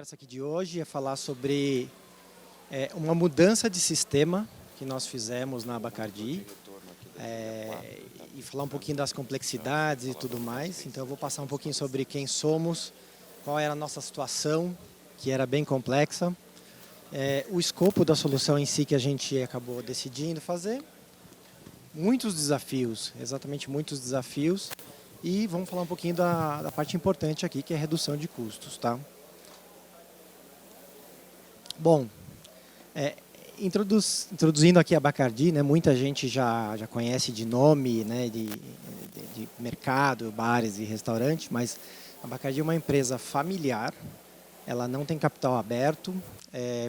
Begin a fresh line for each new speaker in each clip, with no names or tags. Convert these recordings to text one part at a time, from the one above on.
conversa aqui de hoje é falar sobre uma mudança de sistema que nós fizemos na Abacardi e falar um pouquinho das complexidades e tudo mais. Então eu vou passar um pouquinho sobre quem somos, qual era a nossa situação, que era bem complexa, o escopo da solução em si que a gente acabou decidindo fazer, muitos desafios, exatamente muitos desafios, e vamos falar um pouquinho da parte importante aqui, que é a redução de custos, tá? Bom, introduzindo aqui a Abacardi, né, muita gente já conhece de nome, né, de mercado, bares e restaurantes, mas a Abacardi é uma empresa familiar, ela não tem capital aberto,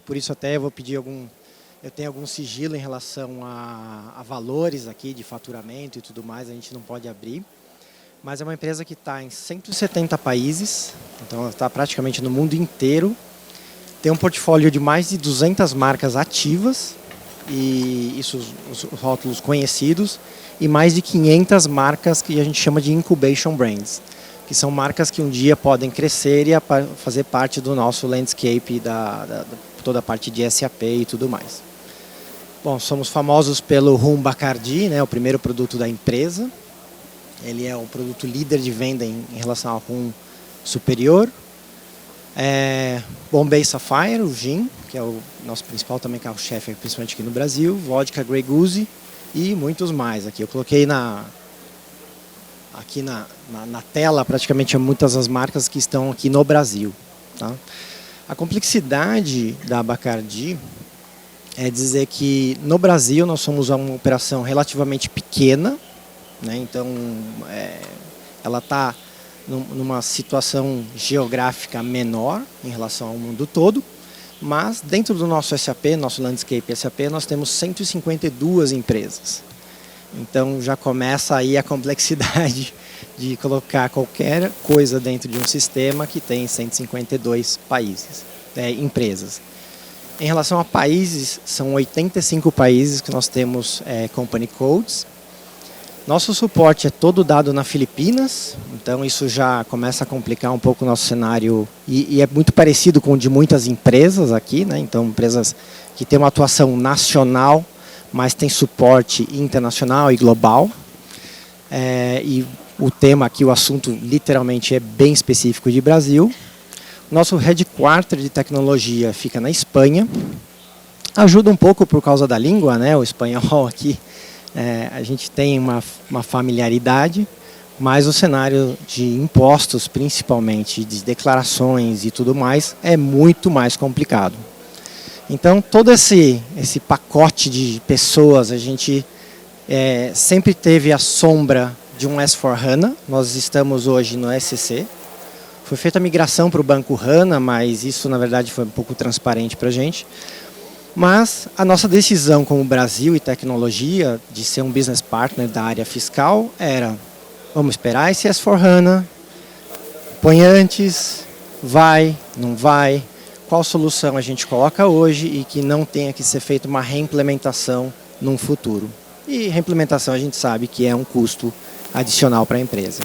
por isso até eu vou pedir eu tenho algum sigilo em relação a valores aqui de faturamento e tudo mais, a gente não pode abrir. Mas é uma empresa que está em 170 países, então ela está praticamente no mundo inteiro. Tem um portfólio de mais de 200 marcas ativas, e isso os rótulos conhecidos, e mais de 500 marcas que a gente chama de incubation brands, que são marcas que um dia podem crescer e fazer parte do nosso landscape, toda a parte de SAP e tudo mais. Bom, somos famosos pelo Rum Bacardi, né, o primeiro produto da empresa. Ele é o produto líder de venda em relação ao rum superior. Bombay Sapphire, o gin, que é o nosso principal também carro-chefe, principalmente aqui no Brasil. Vodka Grey Goose e muitos mais. Aqui eu coloquei aqui na tela praticamente muitas das marcas que estão aqui no Brasil. Tá? A complexidade da Abacardi é dizer que no Brasil nós somos uma operação relativamente pequena, né? Então, ela está numa situação geográfica menor em relação ao mundo todo, mas dentro do nosso SAP, nosso Landscape SAP, nós temos 152 empresas. Então já começa aí a complexidade de colocar qualquer coisa dentro de um sistema que tem 152 empresas. Em relação a países, são 85 países que nós temos Company Codes. Nosso suporte é todo dado na Filipinas, então isso já começa a complicar um pouco o nosso cenário e é muito parecido com o de muitas empresas aqui, né? Então empresas que têm uma atuação nacional, mas tem suporte internacional e global. E o tema aqui, o assunto literalmente é bem específico de Brasil. Nosso headquarter de tecnologia fica na Espanha. Ajuda um pouco por causa da língua, né? O espanhol aqui. A gente tem uma familiaridade, mas o cenário de impostos, principalmente de declarações e tudo mais, é muito mais complicado. Então, todo esse pacote de pessoas, a gente sempre teve a sombra de um S/4HANA. Nós estamos hoje no SCC. Foi feita a migração para o Banco HANA, mas isso, na verdade, foi um pouco transparente para a gente. Mas a nossa decisão como Brasil e tecnologia de ser um business partner da área fiscal era: vamos esperar esse S/4HANA, põe antes, vai, não vai, qual solução a gente coloca hoje e que não tenha que ser feita uma reimplementação num futuro. E reimplementação a gente sabe que é um custo adicional para a empresa.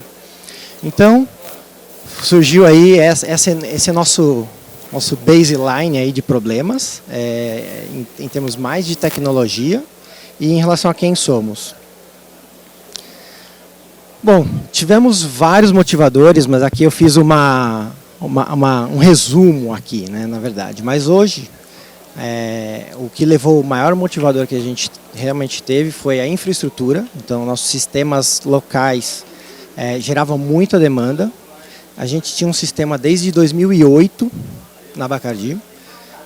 Então, surgiu aí esse nosso baseline aí de problemas, em termos mais de tecnologia e em relação a quem somos. Bom, tivemos vários motivadores, mas aqui eu fiz um resumo aqui, né, na verdade. Mas hoje, o que levou o maior motivador que a gente realmente teve foi a infraestrutura. Então, nossos sistemas locais geravam muita demanda. A gente tinha um sistema desde 2008, na Abacardi.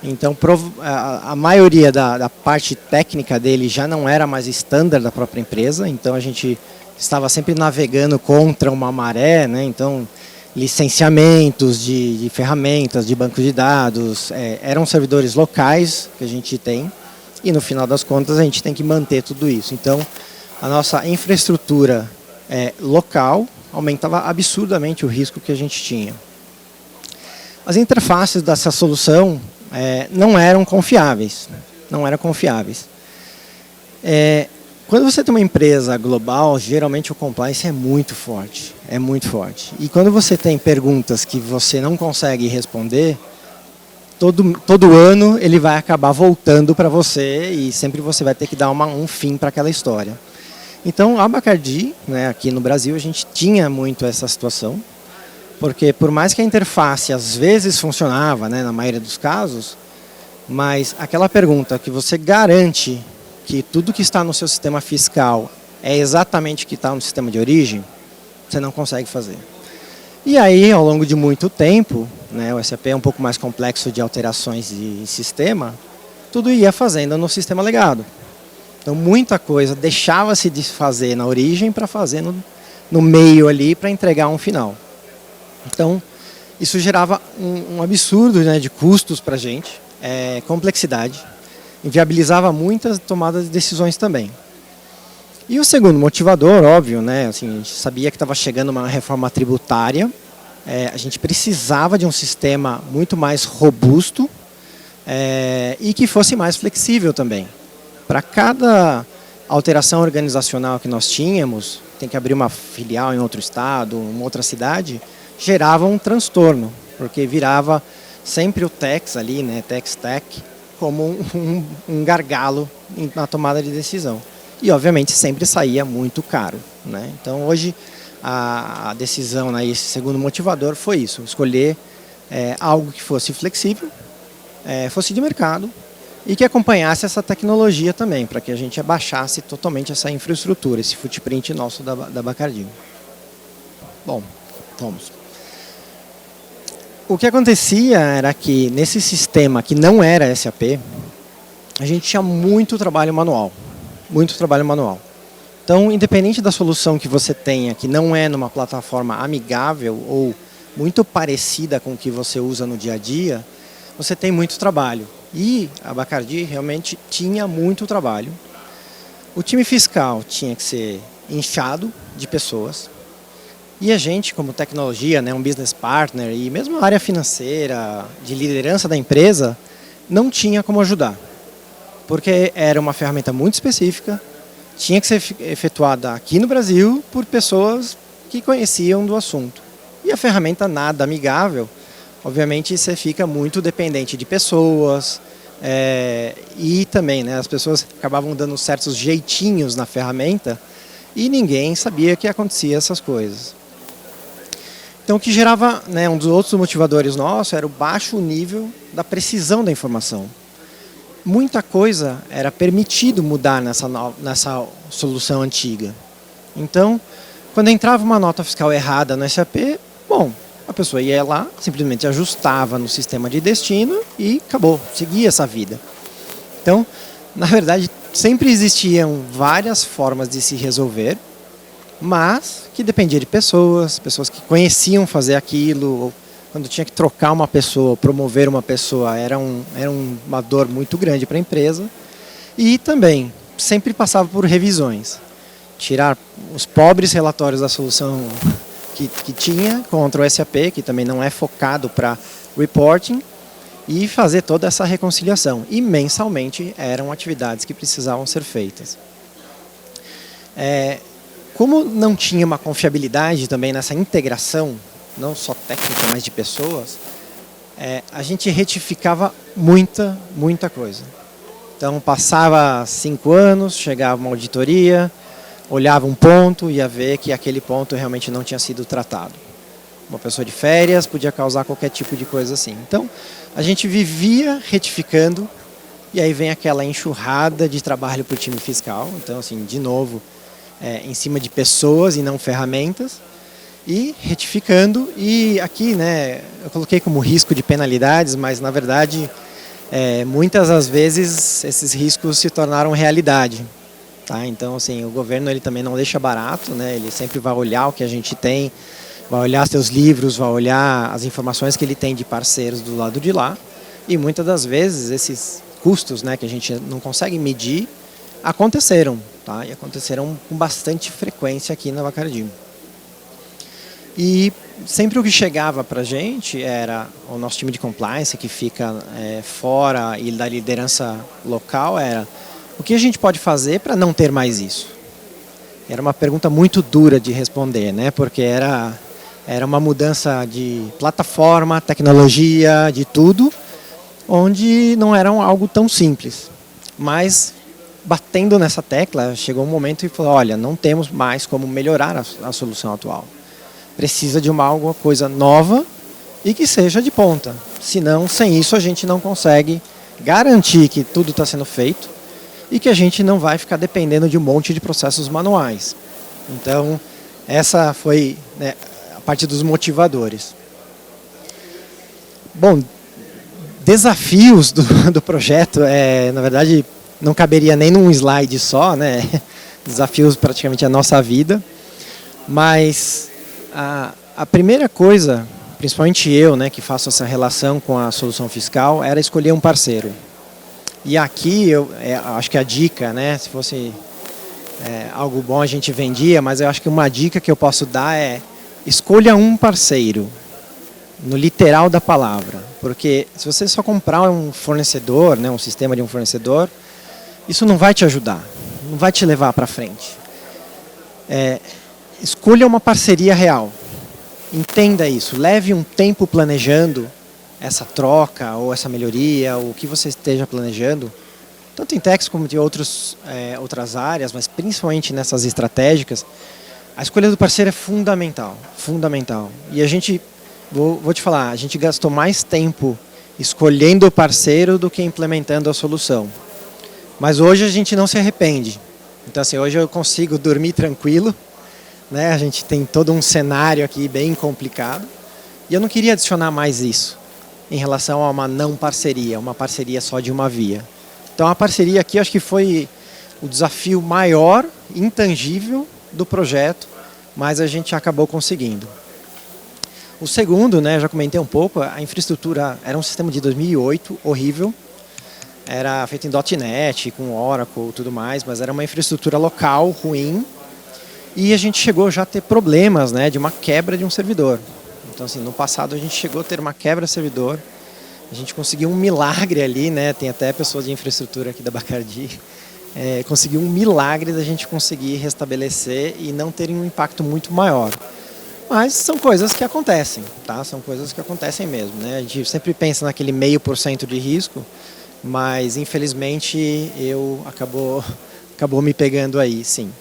Então, a maioria da parte técnica dele já não era mais estándar da própria empresa, então a gente estava sempre navegando contra uma maré, né? Então, licenciamentos de ferramentas, de banco de dados, eram servidores locais que a gente tem, e no final das contas a gente tem que manter tudo isso. Então, a nossa infraestrutura local aumentava absurdamente o risco que a gente tinha. As interfaces dessa solução não eram confiáveis. Quando você tem uma empresa global, geralmente o compliance é muito forte. E quando você tem perguntas que você não consegue responder, todo ano ele vai acabar voltando para você e sempre você vai ter que dar um fim para aquela história. Então, a Bacardi, né, aqui no Brasil, a gente tinha muito essa situação, porque por mais que a interface às vezes funcionava, né, na maioria dos casos, mas aquela pergunta que você garante que tudo que está no seu sistema fiscal é exatamente o que está no sistema de origem, você não consegue fazer. E aí, ao longo de muito tempo, né, o SAP é um pouco mais complexo de alterações de sistema, tudo ia fazendo no sistema legado. Então, muita coisa deixava-se de fazer na origem para fazer no meio ali, para entregar um final. Então, isso gerava um absurdo, né, de custos para a gente, complexidade, inviabilizava muitas tomadas de decisões também. E o segundo motivador, óbvio, né, assim, a gente sabia que estava chegando uma reforma tributária, a gente precisava de um sistema muito mais robusto e que fosse mais flexível também. Para cada alteração organizacional que nós tínhamos, tem que abrir uma filial em outro estado, uma outra cidade, gerava um transtorno, porque virava sempre o tax ali, né, tax como um gargalo na tomada de decisão. E, obviamente, sempre saía muito caro, né? Então, hoje, a decisão, né, esse segundo motivador foi isso, escolher algo que fosse flexível, fosse de mercado e que acompanhasse essa tecnologia também, para que a gente abaixasse totalmente essa infraestrutura, esse footprint nosso da Bacardi. Bom, vamos. O que acontecia era que, nesse sistema que não era SAP, a gente tinha muito trabalho manual. Muito trabalho manual. Então, independente da solução que você tenha, que não é numa plataforma amigável ou muito parecida com o que você usa no dia a dia, você tem muito trabalho. E a Bacardi realmente tinha muito trabalho. O time fiscal tinha que ser inchado de pessoas. E a gente, como tecnologia, né, um business partner e mesmo a área financeira, de liderança da empresa, não tinha como ajudar. Porque era uma ferramenta muito específica, tinha que ser efetuada aqui no Brasil por pessoas que conheciam do assunto. E a ferramenta nada amigável, obviamente você fica muito dependente de pessoas e também, né, as pessoas acabavam dando certos jeitinhos na ferramenta e ninguém sabia que acontecia essas coisas. Então, o que gerava, né, um dos outros motivadores nossos era o baixo nível da precisão da informação. Muita coisa era permitido mudar nessa solução antiga. Então, quando entrava uma nota fiscal errada no SAP, bom, a pessoa ia lá, simplesmente ajustava no sistema de destino e acabou, seguia essa vida. Então, na verdade, sempre existiam várias formas de se resolver, mas que dependia de pessoas que conheciam fazer aquilo. Quando tinha que trocar uma pessoa, promover uma pessoa, era uma dor muito grande para a empresa. E também, sempre passava por revisões. Tirar os pobres relatórios da solução que tinha contra o SAP, que também não é focado para reporting, e fazer toda essa reconciliação. E mensalmente eram atividades que precisavam ser feitas. Como não tinha uma confiabilidade também nessa integração, não só técnica, mas de pessoas, a gente retificava muita coisa. Então, passava 5 anos, chegava uma auditoria, olhava um ponto, ia ver que aquele ponto realmente não tinha sido tratado. Uma pessoa de férias podia causar qualquer tipo de coisa assim. Então, a gente vivia retificando, e aí vem aquela enxurrada de trabalho para o time fiscal. Então, assim, de novo, em cima de pessoas e não ferramentas. E retificando, e aqui, né, eu coloquei como risco de penalidades, mas na verdade muitas das vezes esses riscos se tornaram realidade. Tá? Então, assim, o governo ele também não deixa barato, né, ele sempre vai olhar o que a gente tem, vai olhar seus livros, vai olhar as informações que ele tem de parceiros do lado de lá, e muitas das vezes esses custos, né, que a gente não consegue medir, aconteceram, tá? E aconteceram com bastante frequência aqui na Bacardi. E sempre o que chegava para a gente era o nosso time de compliance, que fica fora e da liderança local, era o que a gente pode fazer para não ter mais isso? Era uma pergunta muito dura de responder, né? Porque era uma mudança de plataforma, tecnologia, de tudo, onde não era algo tão simples. Mas, batendo nessa tecla, chegou um momento e falou, olha, não temos mais como melhorar a solução atual. Precisa de alguma coisa nova e que seja de ponta. Senão, sem isso, a gente não consegue garantir que tudo está sendo feito e que a gente não vai ficar dependendo de um monte de processos manuais. Então, essa foi, né, a parte dos motivadores. Bom, desafios do projeto, na verdade, não caberia nem num slide só, né? Desafios praticamente a nossa vida. Mas a primeira coisa, principalmente eu, né, que faço essa relação com a solução fiscal, era escolher um parceiro. E aqui, acho que a dica, né, se fosse algo bom a gente vendia, mas eu acho que uma dica que eu posso dar é escolha um parceiro, no literal da palavra. Porque se você só comprar um fornecedor, né, um sistema de um fornecedor, isso não vai te ajudar, não vai te levar para frente. Escolha uma parceria real. Entenda isso, leve um tempo planejando essa troca ou essa melhoria, ou o que você esteja planejando, tanto em Tex como de outras áreas, mas principalmente nessas estratégicas. A escolha do parceiro é fundamental, fundamental. E a gente, vou te falar, a gente gastou mais tempo escolhendo o parceiro do que implementando a solução. Mas hoje a gente não se arrepende. Então, assim, hoje eu consigo dormir tranquilo, né? A gente tem todo um cenário aqui bem complicado. E eu não queria adicionar mais isso em relação a uma não parceria, uma parceria só de uma via. Então, a parceria aqui acho que foi o desafio maior, intangível do projeto, mas a gente acabou conseguindo. O segundo, né, já comentei um pouco, a infraestrutura era um sistema de 2008, horrível. Era feito em .NET, com Oracle e tudo mais, mas era uma infraestrutura local, ruim. E a gente chegou já a ter problemas, né, de uma quebra de um servidor. Então, assim, no passado a gente chegou a ter uma quebra de servidor. A gente conseguiu um milagre ali, né, tem até pessoas de infraestrutura aqui da Bacardi. Conseguiu um milagre da gente conseguir restabelecer e não ter um impacto muito maior. Mas são coisas que acontecem, tá? São coisas que acontecem mesmo, né? A gente sempre pensa naquele 0,5% de risco, mas infelizmente acabou me pegando aí, sim.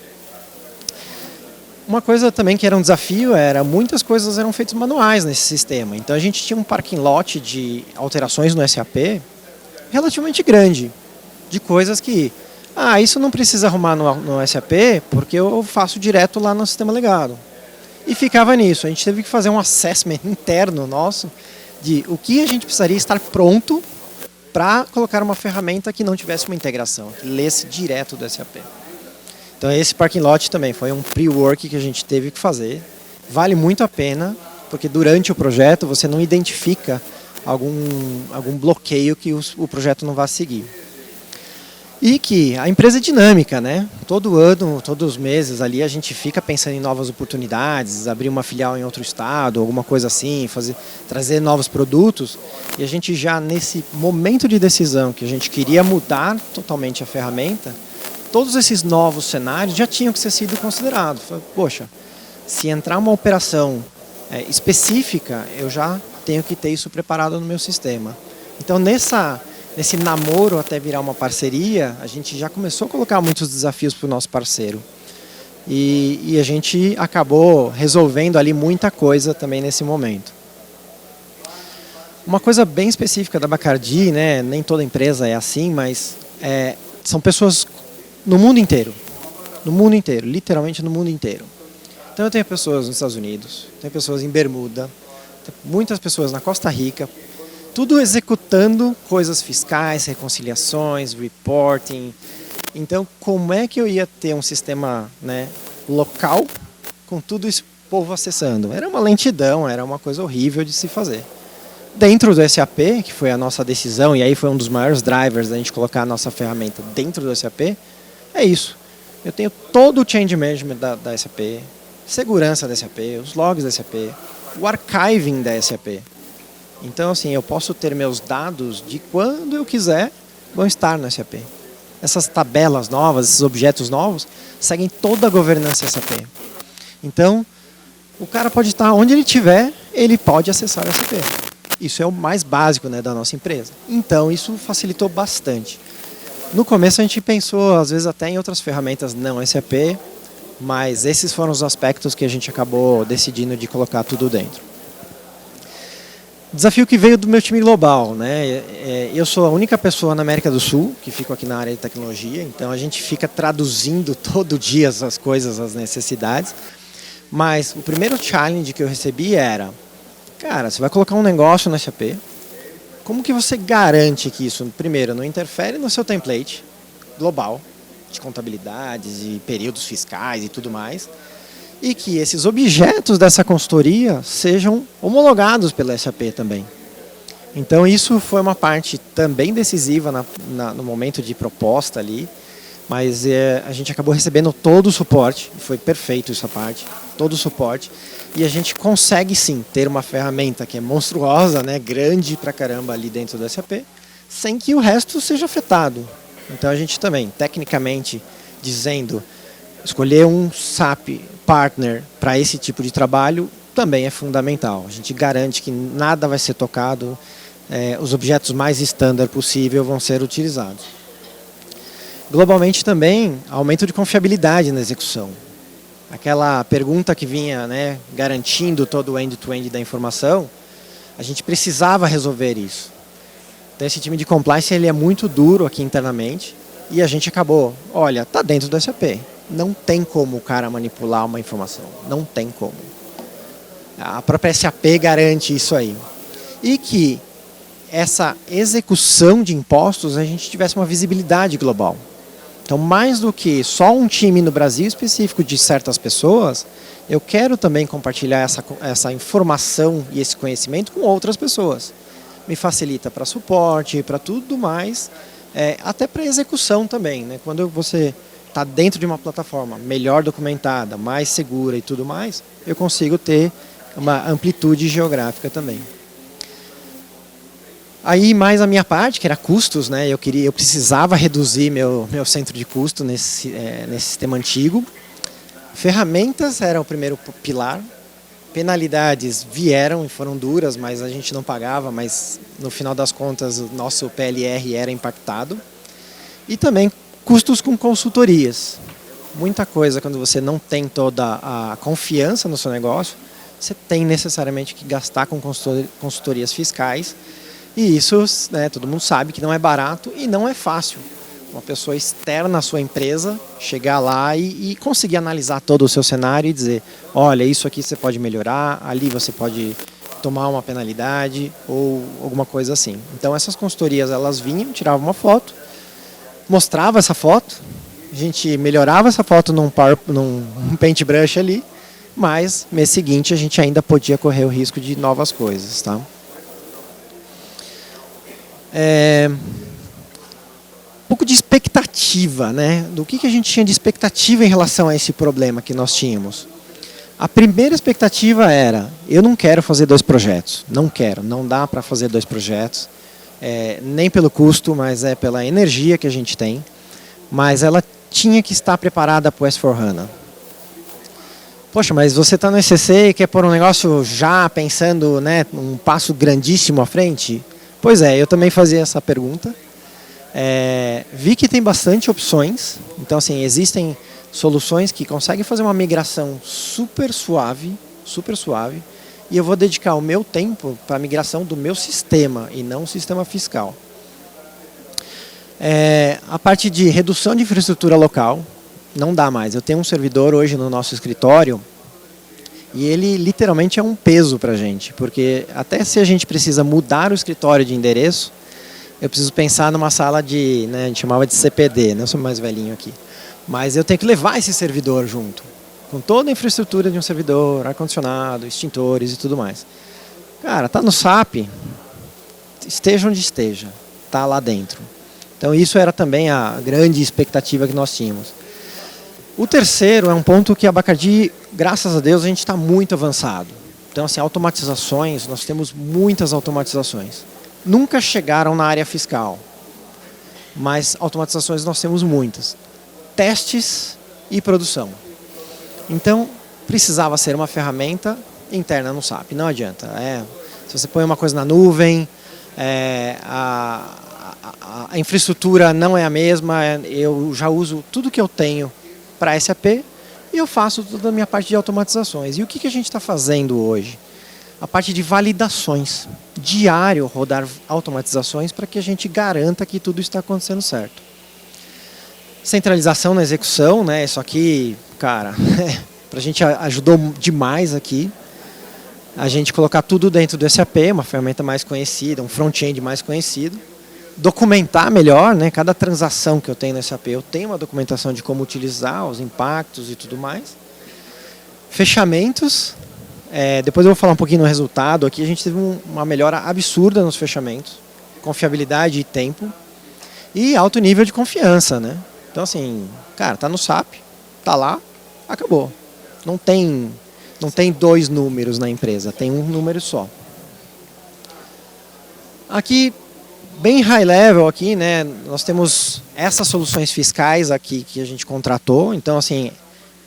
Uma coisa também que era um desafio muitas coisas eram feitas manuais nesse sistema. Então a gente tinha um parking lot de alterações no SAP relativamente grande, de coisas que, isso não precisa arrumar no SAP porque eu faço direto lá no sistema legado. E ficava nisso. A gente teve que fazer um assessment interno nosso de o que a gente precisaria estar pronto para colocar uma ferramenta que não tivesse uma integração, que lesse direto do SAP. Então esse parking lot também foi um pre-work que a gente teve que fazer. Vale muito a pena, porque durante o projeto você não identifica algum bloqueio que o projeto não vai seguir. E que a empresa é dinâmica, né? Todo ano, todos os meses ali a gente fica pensando em novas oportunidades, abrir uma filial em outro estado, alguma coisa assim, trazer novos produtos. E a gente já nesse momento de decisão que a gente queria mudar totalmente a ferramenta, todos esses novos cenários já tinham que ser sido considerados. Poxa, se entrar uma operação específica, eu já tenho que ter isso preparado no meu sistema. Então nesse namoro até virar uma parceria, a gente já começou a colocar muitos desafios para o nosso parceiro. E a gente acabou resolvendo ali muita coisa também nesse momento. Uma coisa bem específica da Bacardi, né? Nem toda empresa é assim, mas são pessoas no mundo inteiro, literalmente no mundo inteiro. Então eu tenho pessoas nos Estados Unidos, tenho pessoas em Bermuda, muitas pessoas na Costa Rica, tudo executando coisas fiscais, reconciliações, reporting. Então, como é que eu ia ter um sistema, né, local com tudo esse povo acessando? Era uma lentidão, era uma coisa horrível de se fazer. Dentro do SAP, que foi a nossa decisão, e aí foi um dos maiores drivers da gente colocar a nossa ferramenta dentro do SAP, é isso. Eu tenho todo o change management da SAP, segurança da SAP, os logs da SAP, o archiving da SAP. Então, assim, eu posso ter meus dados de quando eu quiser vão estar no SAP. Essas tabelas novas, esses objetos novos, seguem toda a governança SAP. Então, o cara pode estar onde ele estiver, ele pode acessar o SAP. Isso é o mais básico, né, da nossa empresa. Então, isso facilitou bastante. No começo a gente pensou, às vezes, até em outras ferramentas não SAP, mas esses foram os aspectos que a gente acabou decidindo de colocar tudo dentro. Desafio que veio do meu time global, né? Eu sou a única pessoa na América do Sul que fico aqui na área de tecnologia, então a gente fica traduzindo todo dia as coisas, as necessidades. Mas o primeiro challenge que eu recebi era, cara, você vai colocar um negócio no SAP, como que você garante que isso, primeiro, não interfere no seu template global de contabilidades e períodos fiscais e tudo mais, e que esses objetos dessa consultoria sejam homologados pela SAP também. Então isso foi uma parte também decisiva no momento de proposta ali, mas a gente acabou recebendo todo o suporte, foi perfeito essa parte, todo o suporte, e a gente consegue sim ter uma ferramenta que é monstruosa, né, grande pra caramba ali dentro do SAP, sem que o resto seja afetado. Então a gente também, tecnicamente dizendo, escolher um SAP partner para esse tipo de trabalho também é fundamental. A gente garante que nada vai ser tocado, os objetos mais standard possível vão ser utilizados. Globalmente também, aumento de confiabilidade na execução. Aquela pergunta que vinha, né, garantindo todo o end-to-end da informação, a gente precisava resolver isso. Então esse time de compliance ele é muito duro aqui internamente e a gente acabou, olha, está dentro do SAP. Não tem como o cara manipular uma informação, não tem como. A própria SAP garante isso aí. E que essa execução de impostos a gente tivesse uma visibilidade global. Então, mais do que só um time no Brasil específico de certas pessoas, eu quero também compartilhar essa informação e esse conhecimento com outras pessoas. Me facilita para suporte, para tudo mais, até para execução também, né? Quando você está dentro de uma plataforma melhor documentada, mais segura e tudo mais, eu consigo ter uma amplitude geográfica também. Aí mais a minha parte, que era custos, né? Eu precisava reduzir meu centro de custo nesse sistema antigo. Ferramentas era o primeiro pilar. Penalidades vieram e foram duras, mas a gente não pagava, mas no final das contas o nosso PLR era impactado. E também custos com consultorias. Muita coisa, quando você não tem toda a confiança no seu negócio, você tem necessariamente que gastar com consultorias fiscais. E isso, né, todo mundo sabe que não é barato e não é fácil. Uma pessoa externa à sua empresa chegar lá e conseguir analisar todo o seu cenário e dizer, olha, isso aqui você pode melhorar, ali você pode tomar uma penalidade ou alguma coisa assim. Então essas consultorias, elas vinham, tiravam uma foto, mostrava essa foto, a gente melhorava essa foto num paintbrush ali, mas mês seguinte a gente ainda podia correr o risco de novas coisas, tá? Um pouco de expectativa, né? Do que a gente tinha de expectativa em relação a esse problema que nós tínhamos. A primeira expectativa era, eu não quero fazer 2 projetos, não dá para fazer 2 projetos, nem pelo custo, mas pela energia que a gente tem, mas ela tinha que estar preparada para o S4HANA. Poxa, mas você está no ECC e quer pôr um negócio já pensando, né, um passo grandíssimo à frente? Pois é, eu também fazia essa pergunta. Vi que tem bastante opções, então assim, existem soluções que conseguem fazer uma migração super suave, e eu vou dedicar o meu tempo para a migração do meu sistema e não o sistema fiscal. A parte de redução de infraestrutura local, não dá mais. Eu tenho um servidor hoje no nosso escritório e ele literalmente é um peso para a gente, porque até se a gente precisa mudar o escritório de endereço, eu preciso pensar numa sala de, né, a gente chamava de CPD, né, eu sou mais velhinho aqui, mas eu tenho que levar esse servidor junto, com toda a infraestrutura de um servidor, ar-condicionado, extintores e tudo mais. Cara, tá no SAP, esteja onde esteja, tá lá dentro. Então isso era também a grande expectativa que nós tínhamos. O terceiro é um ponto que a Bacardi, graças a Deus, a gente está muito avançado. Então, assim, automatizações, nós temos muitas automatizações. Nunca chegaram na área fiscal, mas automatizações nós temos muitas. Testes e produção. Então, precisava ser uma ferramenta interna no SAP, não adianta. Se você põe uma coisa na nuvem, a infraestrutura não é a mesma, eu já uso tudo que eu tenho para SAP e eu faço toda a minha parte de automatizações. E o que a gente está fazendo hoje? A parte de validações. Diário rodar automatizações para que a gente garanta que tudo está acontecendo certo. Centralização na execução, né? Isso aqui, cara, para a gente ajudou demais aqui. A gente colocar tudo dentro do SAP, uma ferramenta mais conhecida, um front-end mais conhecido. Documentar melhor, né? Cada transação que eu tenho no SAP, eu tenho uma documentação de como utilizar, os impactos e tudo mais. Fechamentos. Depois eu vou falar um pouquinho no resultado. Aqui a gente teve uma melhora absurda nos fechamentos. Confiabilidade e tempo. E alto nível de confiança, né? Então assim, cara, tá no SAP, tá lá, acabou. Não tem 2 números na empresa, tem um número só. Aqui, bem high level aqui, né? Nós temos essas soluções fiscais aqui que a gente contratou. Então assim,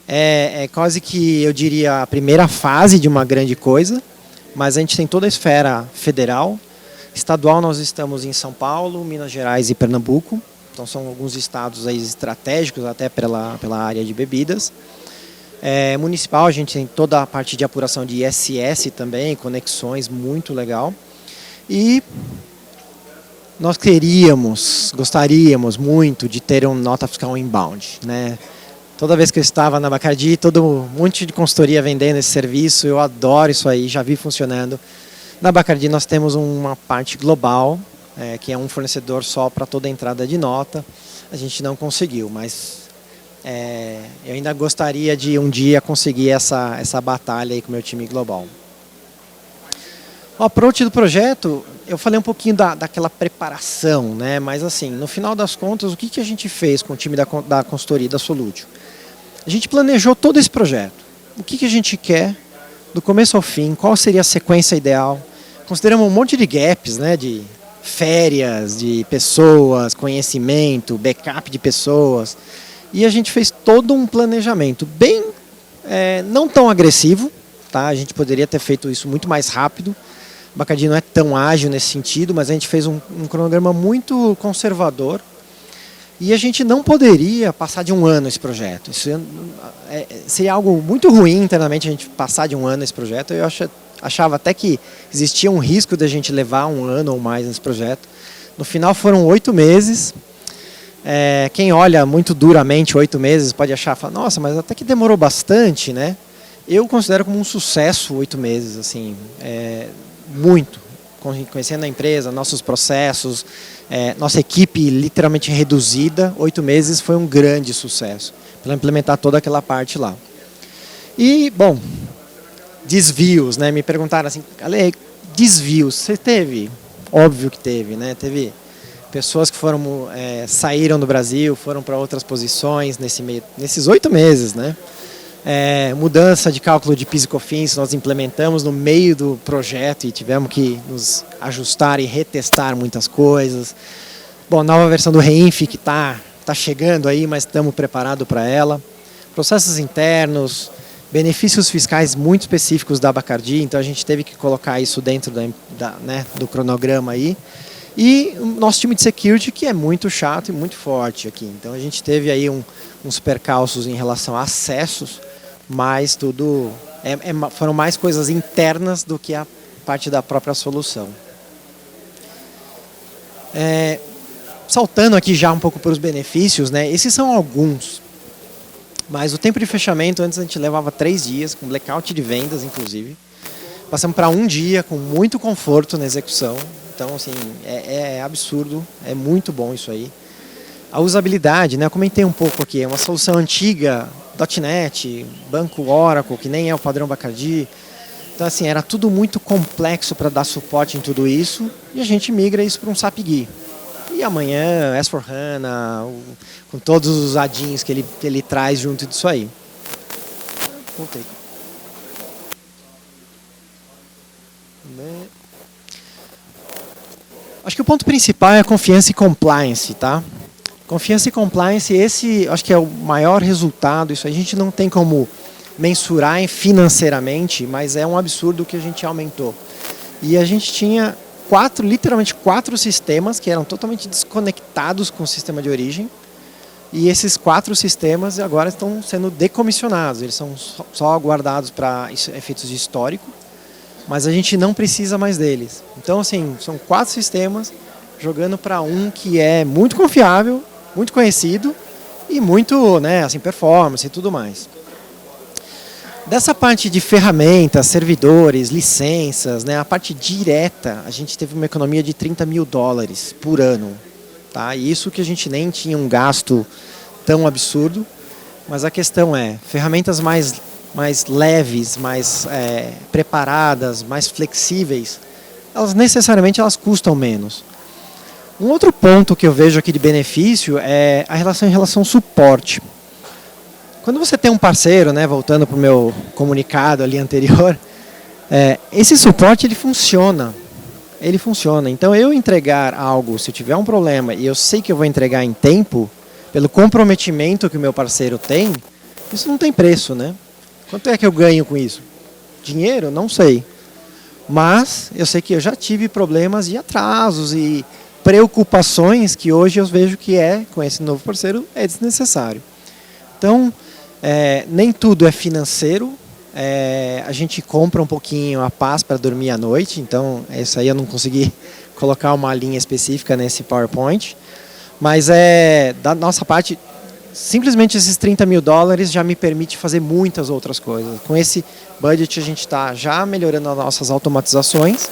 é quase que, eu diria, a primeira fase de uma grande coisa, mas a gente tem toda a esfera federal. Estadual nós estamos em São Paulo, Minas Gerais e Pernambuco. Então são alguns estados aí estratégicos até pela área de bebidas. Municipal a gente tem toda a parte de apuração de ISS também, conexões, muito legal. E nós gostaríamos muito de ter uma nota fiscal inbound, né? Toda vez que eu estava na Bacardi, todo um monte de consultoria vendendo esse serviço, eu adoro isso aí, já vi funcionando. Na Bacardi nós temos uma parte global, que é um fornecedor só para toda a entrada de nota. A gente não conseguiu, mas eu ainda gostaria de um dia conseguir essa batalha aí com o meu time global. O approach do projeto, eu falei um pouquinho daquela preparação, né? Mas assim, no final das contas, o que a gente fez com o time da consultoria da Solutio? A gente planejou todo esse projeto. O que a gente quer, do começo ao fim, qual seria a sequência ideal. Consideramos um monte de gaps, né? De férias, de pessoas, conhecimento, backup de pessoas. E a gente fez todo um planejamento bem, não tão agressivo, tá? A gente poderia ter feito isso muito mais rápido. O Bacardi não é tão ágil nesse sentido, mas a gente fez um cronograma muito conservador. E a gente não poderia passar de 1 ano esse projeto. Isso seria algo muito ruim internamente a gente passar de 1 ano esse projeto. Eu achava até que existia um risco de a gente levar 1 ano ou mais nesse projeto. No final foram 8 meses. Quem olha muito duramente 8 meses pode achar, nossa, mas até que demorou bastante, né? Eu considero como um sucesso 8 meses, assim, muito. Conhecendo a empresa, nossos processos, nossa equipe literalmente reduzida, 8 meses foi um grande sucesso para implementar toda aquela parte lá. E, bom, desvios, né? Me perguntaram assim, Ale, desvios, você teve? Óbvio que teve, né? Teve pessoas que saíram do Brasil, foram para outras posições nesses 8 meses, né? Mudança de cálculo de PIS e COFINS nós implementamos no meio do projeto e tivemos que nos ajustar e retestar muitas coisas. Bom, nova versão do Reinf que está chegando aí, mas estamos preparados para ela. Processos internos, benefícios fiscais muito específicos da Bacardi, então a gente teve que colocar isso dentro do cronograma aí. E o nosso time de security, que é muito chato e muito forte aqui. Então a gente teve aí uns percalços em relação a acessos, mas tudo foram mais coisas internas do que a parte da própria solução. Saltando aqui já um pouco para os benefícios, né? Esses são alguns. Mas o tempo de fechamento, antes a gente levava 3 dias, com blackout de vendas, inclusive. Passamos para 1 dia, com muito conforto na execução. Então, assim, é absurdo, é muito bom isso aí. A usabilidade, né? Eu comentei um pouco aqui, é uma solução antiga, .NET, banco Oracle, que nem é o padrão Bacardi. Então, assim, era tudo muito complexo para dar suporte em tudo isso, e a gente migra isso para um SAP GUI. E amanhã, S4HANA, com todos os adins que ele traz junto disso aí. Voltei. Acho que o ponto principal é a confiança e compliance, tá? Confiança e compliance, esse acho que é o maior resultado. Isso a gente não tem como mensurar financeiramente, mas é um absurdo que a gente aumentou. E a gente tinha literalmente quatro sistemas que eram totalmente desconectados com o sistema de origem. E esses 4 sistemas agora estão sendo decomissionados, eles são só guardados para efeitos de histórico, mas a gente não precisa mais deles. Então, assim, são 4 sistemas jogando para um que é muito confiável, muito conhecido e muito, né, assim, performance e tudo mais. Dessa parte de ferramentas, servidores, licenças, né, a parte direta, a gente teve uma economia de $30 mil por ano. Tá? E isso que a gente nem tinha um gasto tão absurdo, mas a questão é, ferramentas mais leves, mais preparadas, mais flexíveis, elas necessariamente custam menos. Um outro ponto que eu vejo aqui de benefício é a relação suporte. Quando você tem um parceiro, né, voltando para o meu comunicado ali anterior, esse suporte ele funciona. Ele funciona. Então, eu entregar algo, se eu tiver um problema e eu sei que eu vou entregar em tempo, pelo comprometimento que o meu parceiro tem, isso não tem preço, né? Quanto é que eu ganho com isso? Dinheiro? Não sei. Mas eu sei que eu já tive problemas de atrasos e preocupações que hoje eu vejo que com esse novo parceiro, é desnecessário. Então, nem tudo é financeiro. A gente compra um pouquinho a paz para dormir à noite, então isso aí eu não consegui colocar uma linha específica nesse PowerPoint, mas da nossa parte, simplesmente esses $30 mil já me permite fazer muitas outras coisas. Com esse budget a gente está já melhorando as nossas automatizações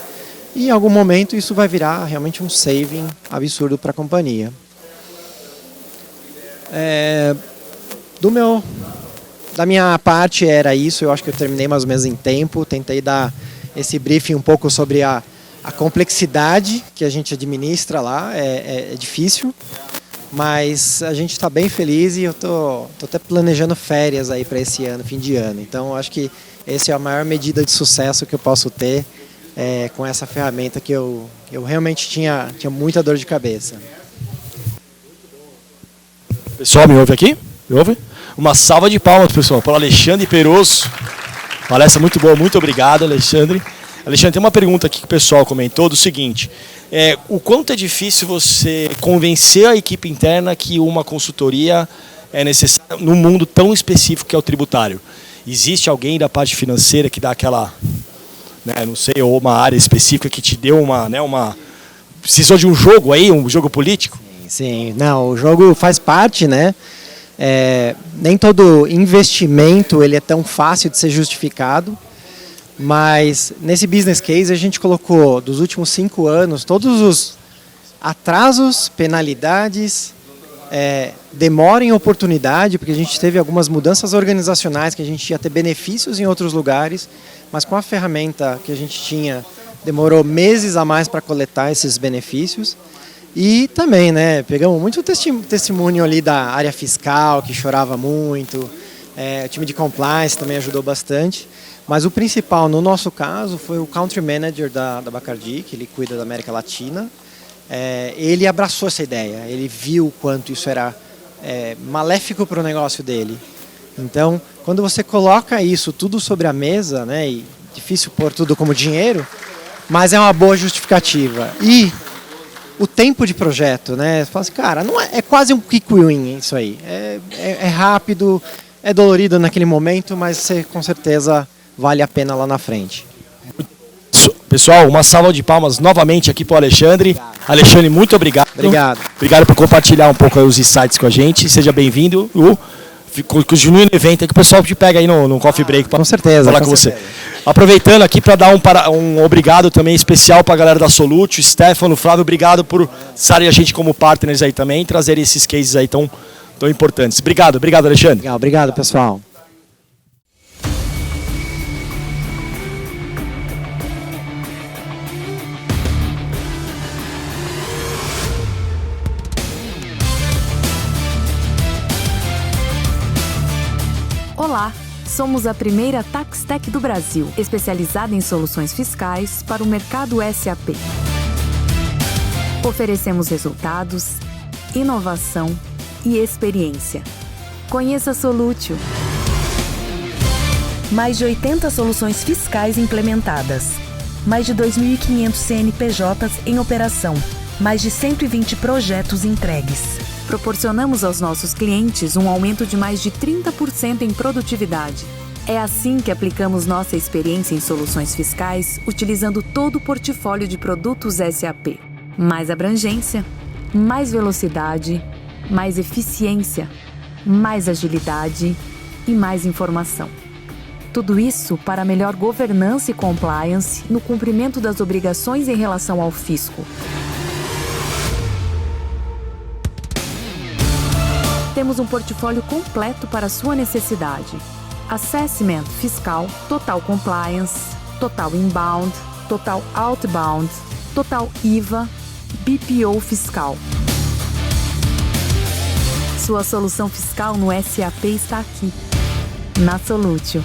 e em algum momento isso vai virar realmente um saving absurdo para a companhia. Da minha parte era isso, eu acho que eu terminei mais ou menos em tempo, tentei dar esse briefing um pouco sobre a complexidade que a gente administra lá, é difícil, mas a gente está bem feliz e eu tô até planejando férias aí para esse ano, fim de ano, então eu acho que essa é a maior medida de sucesso que eu posso ter com essa ferramenta que eu realmente tinha muita dor de cabeça.
Pessoal, me ouve aqui? Me ouve? Uma salva de palmas, pessoal, para o Alexandre Peroso. Palestra muito boa, muito obrigado, Alexandre. Alexandre, tem uma pergunta aqui que o pessoal comentou do seguinte: o quanto é difícil você convencer a equipe interna que uma consultoria é necessária num mundo tão específico que é o tributário? Existe alguém da parte financeira que dá aquela, né, não sei, ou uma área específica que te deu precisou de um jogo aí, um jogo político?
Sim, não, o jogo faz parte, né? Nem todo investimento ele é tão fácil de ser justificado, mas nesse business case a gente colocou dos últimos 5 anos todos os atrasos, penalidades, demora em oportunidade, porque a gente teve algumas mudanças organizacionais que a gente ia ter benefícios em outros lugares, mas com a ferramenta que a gente tinha demorou meses a mais para coletar esses benefícios. E também, né, pegamos muito testemunho ali da área fiscal, que chorava muito, o time de compliance também ajudou bastante, mas o principal, no nosso caso, foi o Country Manager da Bacardi, que ele cuida da América Latina. Ele abraçou essa ideia, ele viu o quanto isso era maléfico para o negócio dele. Então, quando você coloca isso tudo sobre a mesa, né, e difícil pôr tudo como dinheiro, mas é uma boa justificativa. E o tempo de projeto, né? Você fala assim, cara, não é quase um quick win isso aí. É rápido, é dolorido naquele momento, mas você com certeza vale a pena lá na frente.
Pessoal, uma salva de palmas novamente aqui para o Alexandre. Obrigado. Alexandre, muito obrigado.
Obrigado.
Obrigado por compartilhar um pouco os insights com a gente. Seja bem-vindo. Continue no evento aí que o pessoal te pega aí no coffee break para falar com você. Aproveitando aqui para dar um obrigado também especial para a galera da Solute, Stefano, Flávio, obrigado por estarem a gente como partners aí também, trazer esses cases aí tão importantes. Obrigado, Alexandre.
Legal, obrigado, pessoal.
Olá, somos a primeira TaxTech do Brasil, especializada em soluções fiscais para o mercado SAP. Oferecemos resultados, inovação e experiência. Conheça a Solutio. Mais de 80 soluções fiscais implementadas. mais de 2.500 CNPJs em operação, mais de 120 projetos entregues. Proporcionamos aos nossos clientes um aumento de mais de 30% em produtividade. É assim que aplicamos nossa experiência em soluções fiscais, utilizando todo o portfólio de produtos SAP. Mais abrangência, mais velocidade, mais eficiência, mais agilidade e mais informação. Tudo isso para melhor governança e compliance no cumprimento das obrigações em relação ao fisco. Temos um portfólio completo para a sua necessidade. Assessment fiscal, Total Compliance, Total Inbound, Total Outbound, Total IVA, BPO fiscal. Sua solução fiscal no SAP está aqui, na Solutio.